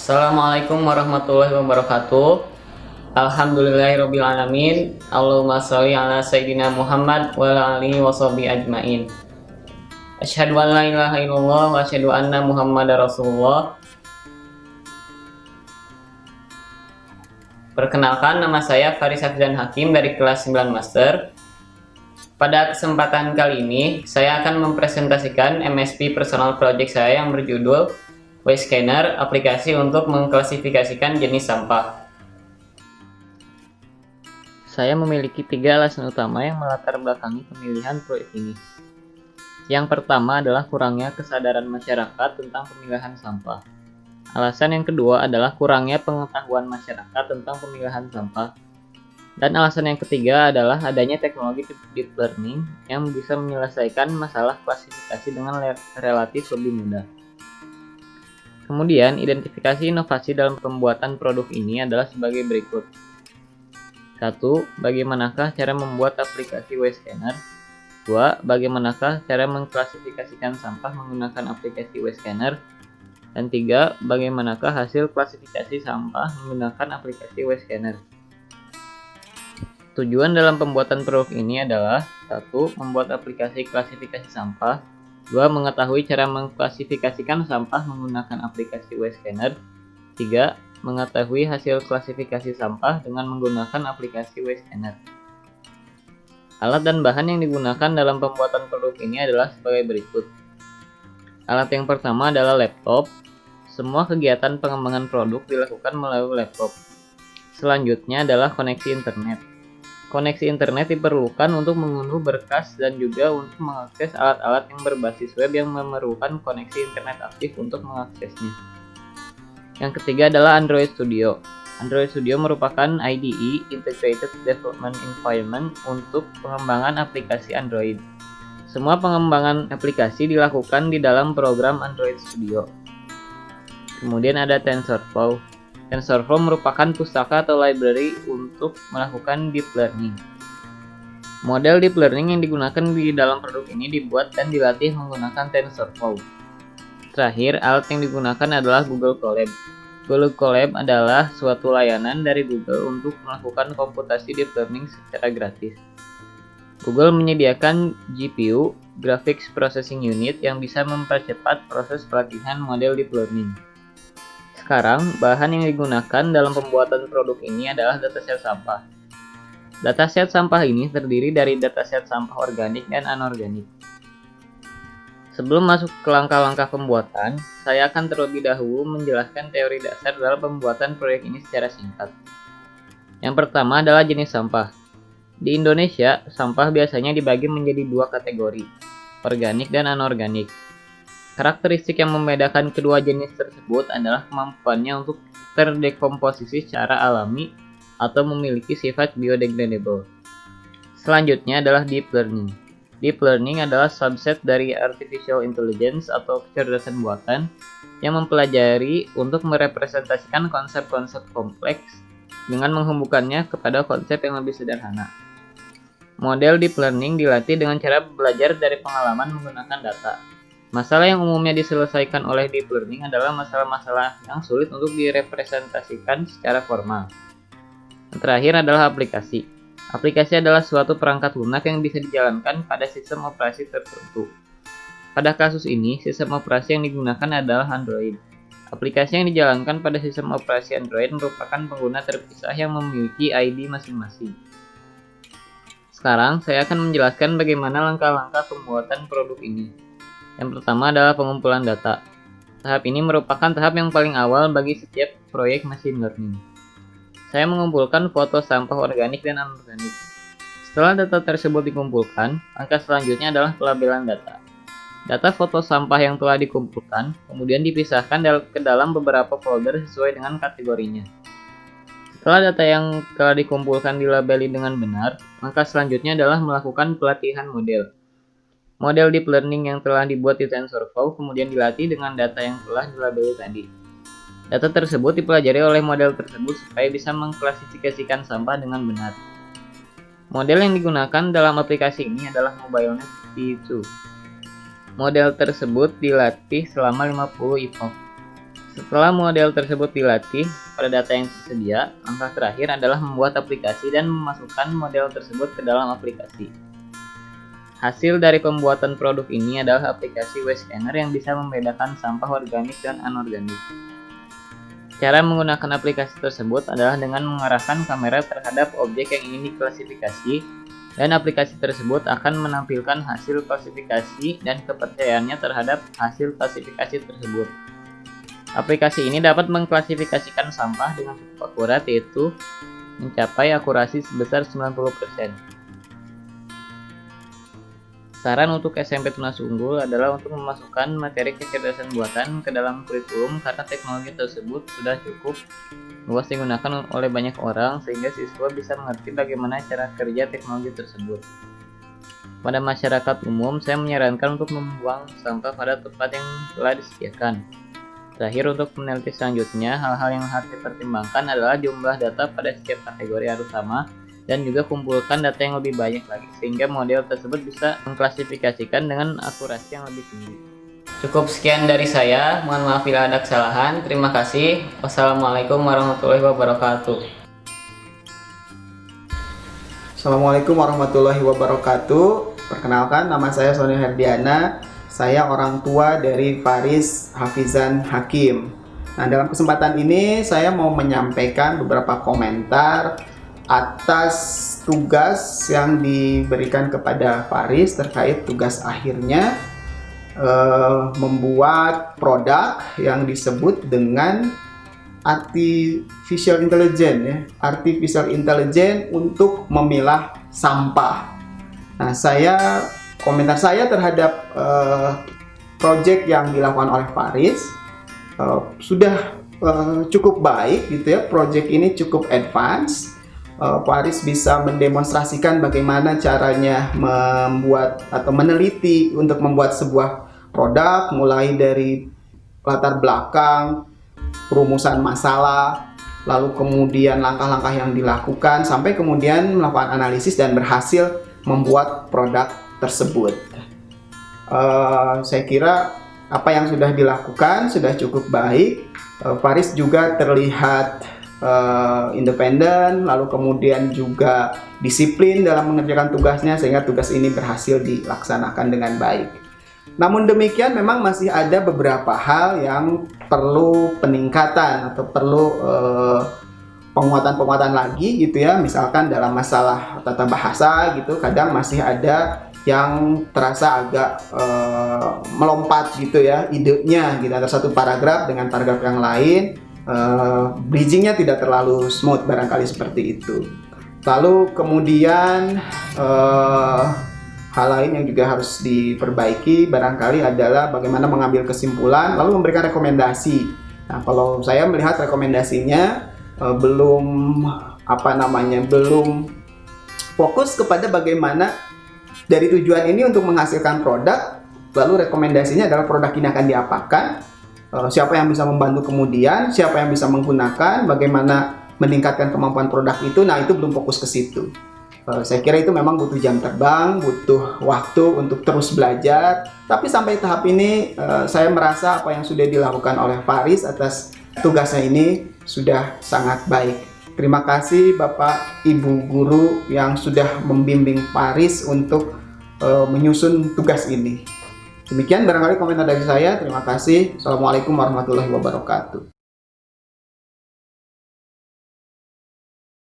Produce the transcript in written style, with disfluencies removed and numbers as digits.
Assalamualaikum warahmatullahi wabarakatuh. Alhamdulillahirobbilalamin. Allahumma sholli ala sayyidina Muhammad wa ala alihi washabihi ajmain. Asyhadu an la ilaha illallah wa asyhadu anna Muhammadar Rasulullah. Perkenalkan, nama saya Faris Hafizan Hakim dari kelas 9 Master. Pada kesempatan kali ini, saya akan mempresentasikan MSP Personal Project saya yang berjudul Waste Scanner, aplikasi untuk mengklasifikasikan jenis sampah. Saya memiliki 3 alasan utama yang melatar belakangi pemilihan proyek ini. Yang pertama adalah kurangnya kesadaran masyarakat tentang pemilahan sampah. Alasan yang kedua adalah kurangnya pengetahuan masyarakat tentang pemilahan sampah. Dan alasan yang ketiga adalah adanya teknologi deep learning yang bisa menyelesaikan masalah klasifikasi dengan relatif lebih mudah. Kemudian, identifikasi inovasi dalam pembuatan produk ini adalah sebagai berikut. 1. Bagaimanakah cara membuat aplikasi Waste Scanner? 2. Bagaimanakah cara mengklasifikasikan sampah menggunakan aplikasi Waste Scanner? Dan 3. Bagaimanakah hasil klasifikasi sampah menggunakan aplikasi Waste Scanner? Tujuan dalam pembuatan produk ini adalah 1. Membuat aplikasi klasifikasi sampah. 2. Mengetahui cara mengklasifikasikan sampah menggunakan aplikasi Waste Scanner. 3. Mengetahui hasil klasifikasi sampah dengan menggunakan aplikasi Waste Scanner. Alat dan bahan yang digunakan dalam pembuatan produk ini adalah sebagai berikut. Alat yang pertama adalah laptop. Semua kegiatan pengembangan produk dilakukan melalui laptop. Selanjutnya adalah koneksi internet. Koneksi internet diperlukan untuk mengunduh berkas dan juga untuk mengakses alat-alat yang berbasis web yang memerlukan koneksi internet aktif untuk mengaksesnya. Yang ketiga adalah Android Studio. Android Studio merupakan IDE (Integrated Development Environment) untuk pengembangan aplikasi Android. Semua pengembangan aplikasi dilakukan di dalam program Android Studio. Kemudian ada TensorFlow. TensorFlow merupakan pustaka atau library untuk melakukan deep learning. Model deep learning yang digunakan di dalam produk ini dibuat dan dilatih menggunakan TensorFlow. Terakhir, alat yang digunakan adalah Google Colab. Google Colab adalah suatu layanan dari Google untuk melakukan komputasi deep learning secara gratis. Google menyediakan GPU, Graphics Processing Unit, yang bisa mempercepat proses pelatihan model deep learning. Sekarang, bahan yang digunakan dalam pembuatan produk ini adalah dataset sampah. Dataset sampah ini terdiri dari dataset sampah organik dan anorganik. Sebelum masuk ke langkah-langkah pembuatan, saya akan terlebih dahulu menjelaskan teori dasar dalam pembuatan proyek ini secara singkat. Yang pertama adalah jenis sampah. Di Indonesia, sampah biasanya dibagi menjadi 2 kategori, organik dan anorganik. Karakteristik yang membedakan kedua jenis tersebut adalah kemampuannya untuk terdekomposisi secara alami atau memiliki sifat biodegradable. Selanjutnya adalah deep learning. Deep learning adalah subset dari artificial intelligence atau kecerdasan buatan yang mempelajari untuk merepresentasikan konsep-konsep kompleks dengan menghubungkannya kepada konsep yang lebih sederhana. Model deep learning dilatih dengan cara belajar dari pengalaman menggunakan data. Masalah yang umumnya diselesaikan oleh deep learning adalah masalah-masalah yang sulit untuk direpresentasikan secara formal. Yang terakhir adalah aplikasi. Aplikasi adalah suatu perangkat lunak yang bisa dijalankan pada sistem operasi tertentu. Pada kasus ini, sistem operasi yang digunakan adalah Android. Aplikasi yang dijalankan pada sistem operasi Android merupakan pengguna terpisah yang memiliki ID masing-masing. Sekarang, saya akan menjelaskan bagaimana langkah-langkah pembuatan produk ini. Yang pertama adalah pengumpulan data. Tahap ini merupakan tahap yang paling awal bagi setiap proyek machine learning. Saya mengumpulkan foto sampah organik dan anorganik. Setelah data tersebut dikumpulkan, langkah selanjutnya adalah pelabelan data. Data foto sampah yang telah dikumpulkan kemudian dipisahkan ke dalam beberapa folder sesuai dengan kategorinya. Setelah data yang telah dikumpulkan dilabeli dengan benar, langkah selanjutnya adalah melakukan pelatihan model. Model deep learning yang telah dibuat di TensorFlow kemudian dilatih dengan data yang telah dilabeli tadi. Data tersebut dipelajari oleh model tersebut supaya bisa mengklasifikasikan sampah dengan benar. Model yang digunakan dalam aplikasi ini adalah MobileNet V2. Model tersebut dilatih selama 50 epoch. Setelah model tersebut dilatih pada data yang tersedia, langkah terakhir adalah membuat aplikasi dan memasukkan model tersebut ke dalam aplikasi. Hasil dari pembuatan produk ini adalah aplikasi waste scanner yang bisa membedakan sampah organik dan anorganik. Cara menggunakan aplikasi tersebut adalah dengan mengarahkan kamera terhadap objek yang ingin diklasifikasi, dan aplikasi tersebut akan menampilkan hasil klasifikasi dan kepercayaannya terhadap hasil klasifikasi tersebut. Aplikasi ini dapat mengklasifikasikan sampah dengan cukup akurat, yaitu mencapai akurasi sebesar 90%. Saran untuk SMP Tunas Unggul adalah untuk memasukkan materi kecerdasan buatan ke dalam kurikulum karena teknologi tersebut sudah cukup luas digunakan oleh banyak orang sehingga siswa bisa mengerti bagaimana cara kerja teknologi tersebut. Pada masyarakat umum, saya menyarankan untuk membuang sampah pada tempat yang telah disediakan. Terakhir, untuk peneliti selanjutnya, hal-hal yang harus dipertimbangkan adalah jumlah data pada setiap kategori harus sama, dan juga kumpulkan data yang lebih banyak lagi sehingga model tersebut bisa mengklasifikasikan dengan akurasi yang lebih tinggi. Cukup sekian dari saya, mohon maaf bila ada kesalahan. Terima kasih. Wassalamualaikum warahmatullahi wabarakatuh. Assalamualaikum warahmatullahi wabarakatuh. Perkenalkan, nama saya Sony Herdiana. Saya orang tua dari Faris Hafizan Hakim. Nah, dalam kesempatan ini saya mau menyampaikan beberapa komentar atas tugas yang diberikan kepada Faris terkait tugas akhirnya membuat produk yang disebut dengan artificial intelligence, ya, artificial intelligence untuk memilah sampah. Nah, komentar saya terhadap project yang dilakukan oleh Faris sudah cukup baik gitu ya. Project ini cukup advance. Faris bisa mendemonstrasikan bagaimana caranya membuat atau meneliti untuk membuat sebuah produk, mulai dari latar belakang, perumusan masalah, lalu kemudian langkah-langkah yang dilakukan, sampai kemudian melakukan analisis dan berhasil membuat produk tersebut. Saya kira apa yang sudah dilakukan sudah cukup baik. Faris juga terlihat independen, lalu kemudian juga disiplin dalam mengerjakan tugasnya sehingga tugas ini berhasil dilaksanakan dengan baik. Namun demikian, memang masih ada beberapa hal yang perlu peningkatan atau perlu penguatan lagi gitu ya. Misalkan dalam masalah tata bahasa gitu, kadang masih ada yang terasa agak melompat gitu ya idenya gitu, antara satu paragraf dengan paragraf yang lain. Bridgingnya tidak terlalu smooth, barangkali seperti itu. Lalu kemudian hal lain yang juga harus diperbaiki barangkali adalah bagaimana mengambil kesimpulan lalu memberikan rekomendasi. Nah, kalau saya melihat rekomendasinya belum fokus kepada bagaimana dari tujuan ini untuk menghasilkan produk, lalu rekomendasinya adalah produk ini akan diapakan, siapa yang bisa membantu kemudian, siapa yang bisa menggunakan, bagaimana meningkatkan kemampuan produk itu. Nah, itu belum fokus ke situ. Saya kira itu memang butuh jam terbang, butuh waktu untuk terus belajar. Tapi sampai tahap ini saya merasa apa yang sudah dilakukan oleh Faris atas tugasnya ini sudah sangat baik. Terima kasih Bapak Ibu Guru yang sudah membimbing Faris untuk menyusun tugas ini. Demikian barangkali komentar dari saya. Terima kasih. Assalamualaikum warahmatullahi wabarakatuh.